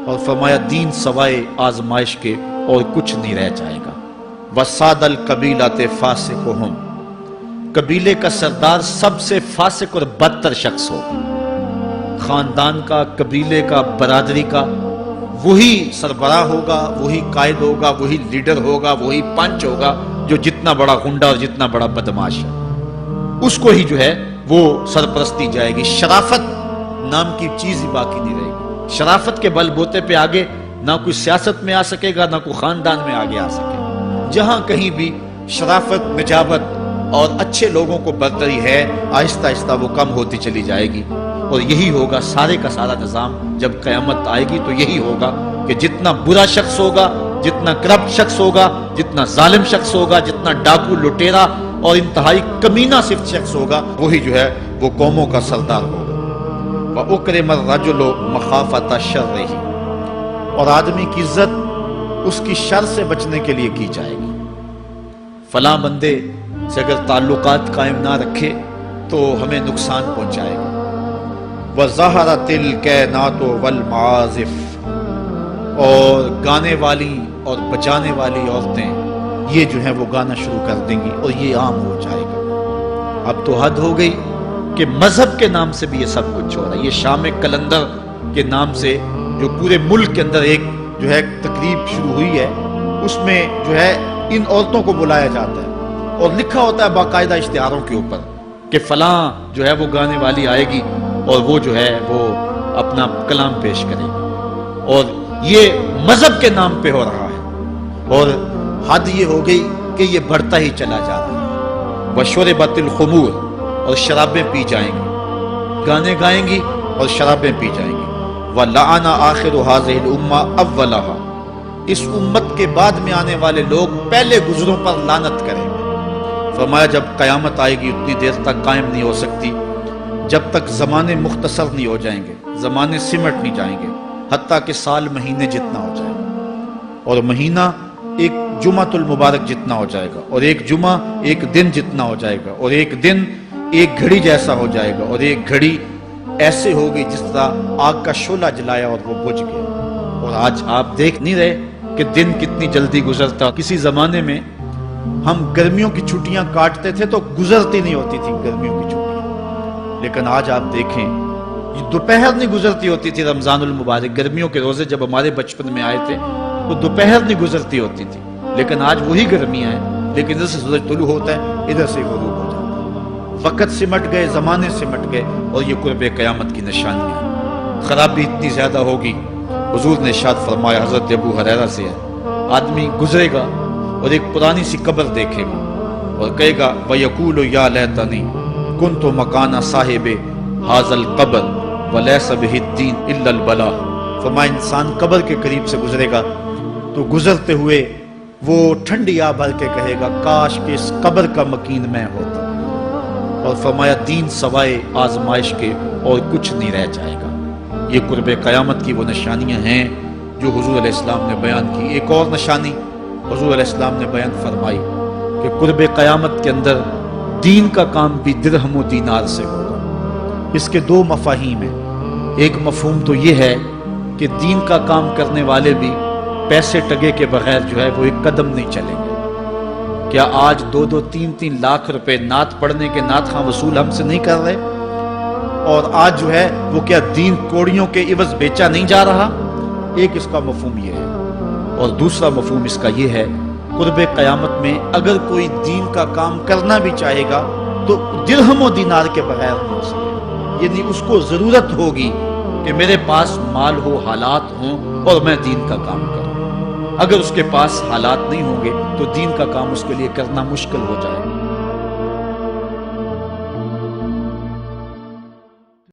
اور فرمایا دین سوائے آزمائش کے اور کچھ نہیں رہ جائے گا۔ وَسَادَ الْقَبِيلَةِ فَاسِقُهُمْ، قبیلے کا سردار سب سے فاسق اور بدتر شخص ہوگا۔ خاندان کا، قبیلے کا، برادری کا وہی سربراہ ہوگا، وہی قائد ہوگا، وہی لیڈر ہوگا، وہی پنچ ہوگا جو جتنا بڑا غنڈہ اور جتنا بڑا بدماش ہے اس کو ہی جو ہے وہ سرپرستی جائے گی۔ شرافت نام کی چیز ہی باقی نہیں رہے گی۔ شرافت کے بل بوتے پہ آگے نہ کوئی سیاست میں آ سکے گا، نہ کوئی خاندان میں آگے آ سکے گا۔ جہاں کہیں بھی شرافت، نجابت اور اچھے لوگوں کو برتری ہے، آہستہ آہستہ وہ کم ہوتی چلی جائے گی۔ اور یہی ہوگا سارے کا سارا نظام جب قیامت آئے گی، تو یہی ہوگا کہ جتنا برا شخص ہوگا، جتنا کرپٹ شخص ہوگا، جتنا ظالم شخص ہوگا، جتنا ڈاکو لٹیرا اور انتہائی کمینہ صرف شخص ہوگا، وہی جو ہے وہ قوموں کا سردار ہوگا۔ وَأُكْرِمَ الرَّجُلُ مَخَافَةَ شَرِّهِ، اور آدمی کی عزت اس کی شر سے بچنے کے لیے کی جائے گی۔ فلاں بندے سے اگر تعلقات قائم نہ رکھے تو ہمیں نقصان پہنچائے گا۔ وَظَهَرَتِ الْكَيْنَاتُ وَالْمَعَازِفُ، اور گانے والی اور بجانے والی عورتیں یہ جو ہیں وہ گانا شروع کر دیں گی اور یہ عام ہو جائے گا۔ اب تو حد ہو گئی کہ مذہب کے نام سے بھی یہ سب کچھ ہو رہا ہے۔ یہ شام کلندر کے نام سے جو پورے ملک کے اندر ایک جو ہے تقریب شروع ہوئی ہے، اس میں جو ہے ان عورتوں کو بلایا جاتا ہے اور لکھا ہوتا ہے باقاعدہ اشتہاروں کے اوپر کہ فلاں جو ہے وہ گانے والی آئے گی اور وہ جو ہے وہ اپنا کلام پیش کرے گی، اور یہ مذہب کے نام پہ ہو رہا ہے۔ اور حد یہ ہو گئی کہ یہ بڑھتا ہی چلا جا رہا ہے۔ وَشُرِبَتِ الْخُمُورُ، اور شرابیں پی جائیں گی، گانے گائیں گی اور شرابیں پی جائیں گی۔ وَلَعَنَ آخِرُ هَذِهِ الْأُمَّةِ أَوَّلَهَا، اس امت کے بعد میں آنے والے لوگ پہلے گزروں پر لعنت کریں گے۔ فرمایا جب قیامت آئے گی اتنی دیر تک قائم نہیں ہو سکتی جب تک زمانے مختصر نہیں ہو جائیں گے، زمانے سمٹ نہیں جائیں گے، حتیٰ کہ سال مہینے جتنا ہو جائے گا، اور مہینہ ایک جمعۃ المبارک جتنا ہو جائے گا، اور ایک جمعہ ایک دن جتنا ہو جائے گا، اور ایک دن ایک گھڑی جیسا ہو جائے گا، اور ایک گھڑی ایسے ہوگی جس طرح آگ کا شعلہ جلایا اور وہ بجھ گیا۔ اور آج آپ دیکھ نہیں رہے کہ دن کتنی جلدی گزرتا۔ کسی زمانے میں ہم گرمیوں کی چھٹیاں کاٹتے تھے تو گزرتی نہیں ہوتی تھی گرمیوں کی چھٹیاں، لیکن آج آپ دیکھیں یہ دوپہر نہیں گزرتی ہوتی تھی۔ رمضان المبارک گرمیوں کے روزے جب ہمارے بچپن میں آئے تھے تو دوپہر نہیں گزرتی ہوتی تھی، لیکن آج وہی گرمیاں ہیں، لیکن ادھر سے سورج طلوع ہوتا ہے، ادھر سے غروب ہو جاتا ہے۔ وقت سمٹ گئے، زمانے سمٹ گئے، اور یہ قرب قیامت کی نشانیاں۔ خرابی اتنی زیادہ ہوگی، حضور نے ارشاد فرمایا، حضرت ابو ہریرہ سے ہے، آدمی گزرے گا اور ایک پرانی سی قبر دیکھے گا اور کہے گا وَيَقُولُ يَا لَيْتَنِي كُنْتُ مَكَانَ صَاحِبِ هَذَا الْقَبْرِ وَلَيْسَ بِهِ الدِّينُ إِلَّا الْبَلَاغُ۔ فرمایا انسان قبر کے قریب سے گزرے گا تو گزرتے ہوئے وہ ٹھنڈی آہ بھر کے کہے گا کاش کہ اس قبر کا مکین میں ہوتا، اور فرمایا دین سوائے آزمائش کے اور کچھ نہیں رہ جائے گا۔ یہ قرب قیامت کی وہ نشانیاں ہیں جو حضور علیہ السلام نے بیان کی۔ ایک اور نشانی حضور علیہ السلام نے بیان فرمائی کہ قرب قیامت کے اندر دین کا کام بھی درہم و دینار سے ہوگا۔ اس کے دو مفاہیم ہیں۔ ایک مفہوم تو یہ ہے کہ دین کا کام کرنے والے بھی پیسے ٹگے کے بغیر جو ہے وہ ایک قدم نہیں چلیں گے۔ کیا آج 2-2, 3-3 لاکھ روپے نعت پڑھنے کے نعت خواں وصول ہم سے نہیں کر رہے؟ اور آج جو ہے وہ کیا دین کوڑیوں کے عوض بیچا نہیں جا رہا؟ ایک اس کا مفہوم یہ ہے، اور دوسرا مفہوم اس کا یہ ہے قرب قیامت میں اگر کوئی دین کا کام کرنا بھی چاہے گا تو درہم و دینار کے بغیر نہیں ہو سکے گا۔ یعنی اس کو ضرورت ہوگی کہ میرے پاس مال ہو، حالات ہوں اور میں دین کا کام کروں۔ اگر اس کے پاس حالات نہیں ہوں گے تو دین کا کام اس کے لیے کرنا مشکل ہو جائے گا۔